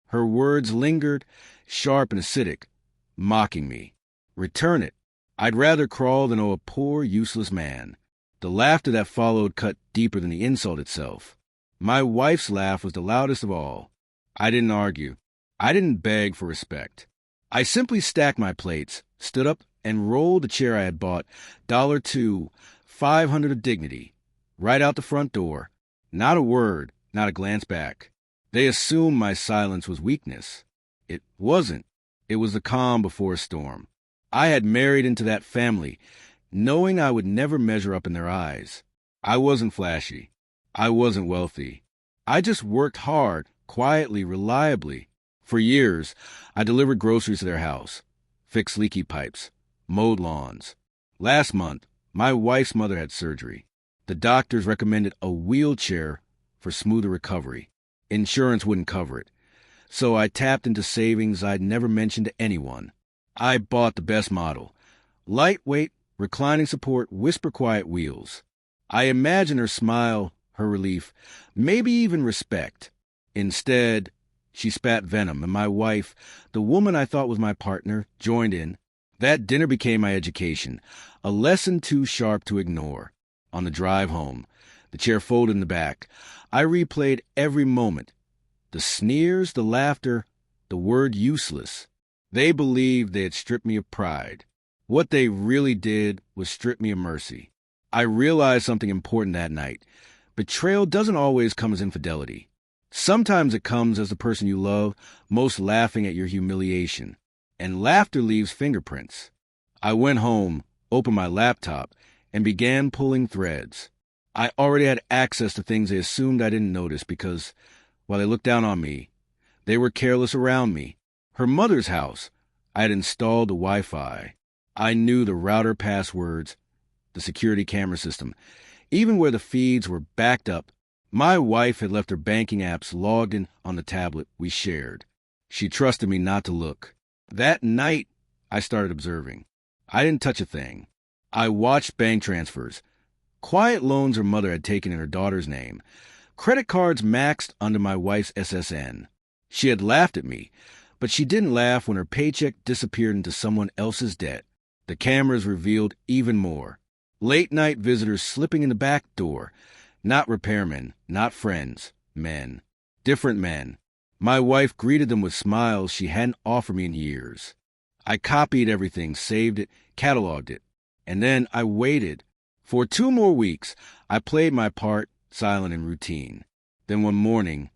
Her words lingered, sharp and acidic, mocking me. Return it. I'd rather crawl than owe a poor, useless man. The laughter that followed cut deeper than the insult itself. My wife's laugh was the loudest of all. I didn't argue. I didn't beg for respect. I simply stacked my plates, stood up, and rolled the chair I had bought, $2, $500 of dignity, right out the front door. Not a word, not a glance back. They assumed my silence was weakness. It wasn't. It was the calm before a storm. I had married into that family, knowing I would never measure up in their eyes. I wasn't flashy. I wasn't wealthy. I just worked hard, quietly, reliably. For years, I delivered groceries to their house, fixed leaky pipes, mowed lawns. Last month, my wife's mother had surgery. The doctors recommended a wheelchair for smoother recovery. Insurance wouldn't cover it. So I tapped into savings I'd never mentioned to anyone. I bought the best model. Lightweight, reclining support, whisper-quiet wheels. I imagined her smile, her relief, maybe even respect. Instead, she spat venom, and my wife, the woman I thought was my partner, joined in. That dinner became my education, a lesson too sharp to ignore. On the drive home, the chair folded in the back, I replayed every moment. The sneers, the laughter, the word useless. They believed they had stripped me of pride. What they really did was strip me of mercy. I realized something important that night. Betrayal doesn't always come as infidelity. Sometimes it comes as the person you love, most laughing at your humiliation. And laughter leaves fingerprints. I went home, opened my laptop, and began pulling threads. I already had access to things they assumed I didn't notice because, while they looked down on me, they were careless around me. Her mother's house, I had installed the Wi-Fi. I knew the router passwords, the security camera system, even where the feeds were backed up. My wife had left her banking apps logged in on the tablet we shared. She trusted me not to look. That night, I started observing. I didn't touch a thing. I watched bank transfers, quiet loans her mother had taken in her daughter's name, credit cards maxed under my wife's SSN. She had laughed at me, but she didn't laugh when her paycheck disappeared into someone else's debt. The cameras revealed even more. Late-night visitors slipping in the back door. Not repairmen, not friends, men. Different men. My wife greeted them with smiles she hadn't offered me in years. I copied everything, saved it, cataloged it. And then I waited. For 2 more weeks, I played my part, silent and routine. Then one morning,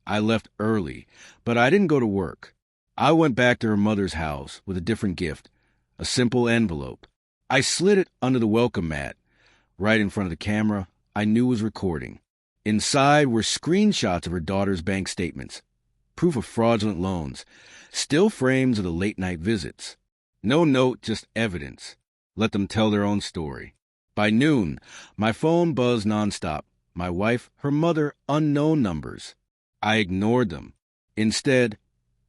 I left early, but I didn't go to work. I went back to her mother's house with a different gift, a simple envelope. I slid it under the welcome mat. Right in front of the camera, I knew was recording. Inside were screenshots of her daughter's bank statements, proof of fraudulent loans, still frames of the late-night visits. No note, just evidence. Let them tell their own story. By noon, my phone buzzed nonstop. My wife, her mother, unknown numbers. I ignored them. Instead,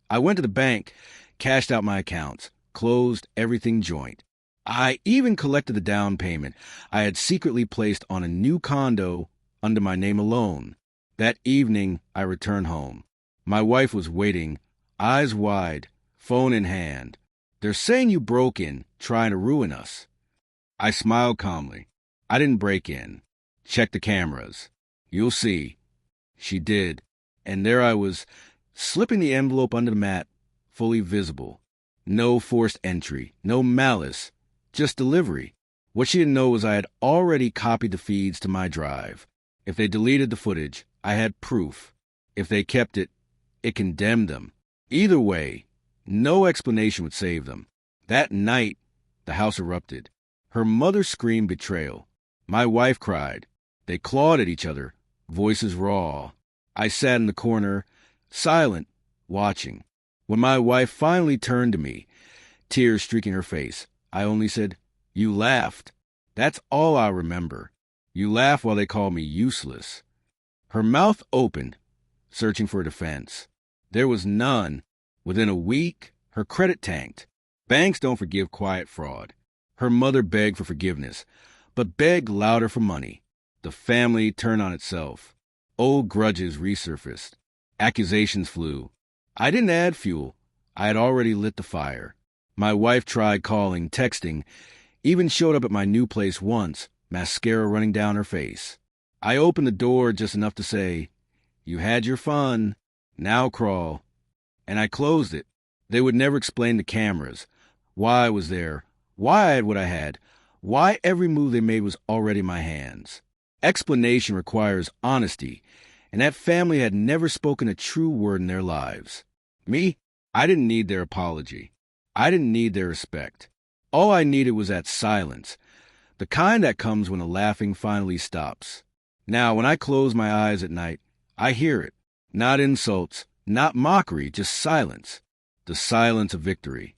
I went to the bank, cashed out my accounts, closed everything joint. I even collected the down payment I had secretly placed on a new condo under my name alone. That evening, I returned home. My wife was waiting, eyes wide, phone in hand. They're saying you broke in, trying to ruin us. I smiled calmly. I didn't break in. Check the cameras. You'll see. She did. And there I was, slipping the envelope under the mat, fully visible. No forced entry, no malice, just delivery. What she didn't know was I had already copied the feeds to my drive. If they deleted the footage, I had proof. If they kept it, it condemned them. Either way, no explanation would save them. That night, the house erupted. Her mother screamed betrayal. My wife cried. They clawed at each other, voices raw. I sat in the corner, silent, watching. When my wife finally turned to me, tears streaking her face, I only said, "You laughed." That's all I remember. You laughed while they called me useless. Her mouth opened, searching for a defense. There was none. Within a week, her credit tanked. Banks don't forgive quiet fraud. Her mother begged for forgiveness, but begged louder for money. The family turned on itself. Old grudges resurfaced. Accusations flew. I didn't add fuel. I had already lit the fire. My wife tried calling, texting, even showed up at my new place once, mascara running down her face. I opened the door just enough to say, "You had your fun. Now crawl." And I closed it. They would never explain the cameras, why I was there, why I had what I had, why every move they made was already in my hands. Explanation requires honesty, and that family had never spoken a true word in their lives. Me, I didn't need their apology. I didn't need their respect. All I needed was that silence, the kind that comes when the laughing finally stops. Now, when I close my eyes at night, I hear it. Not insults, not mockery, just silence. The silence of victory.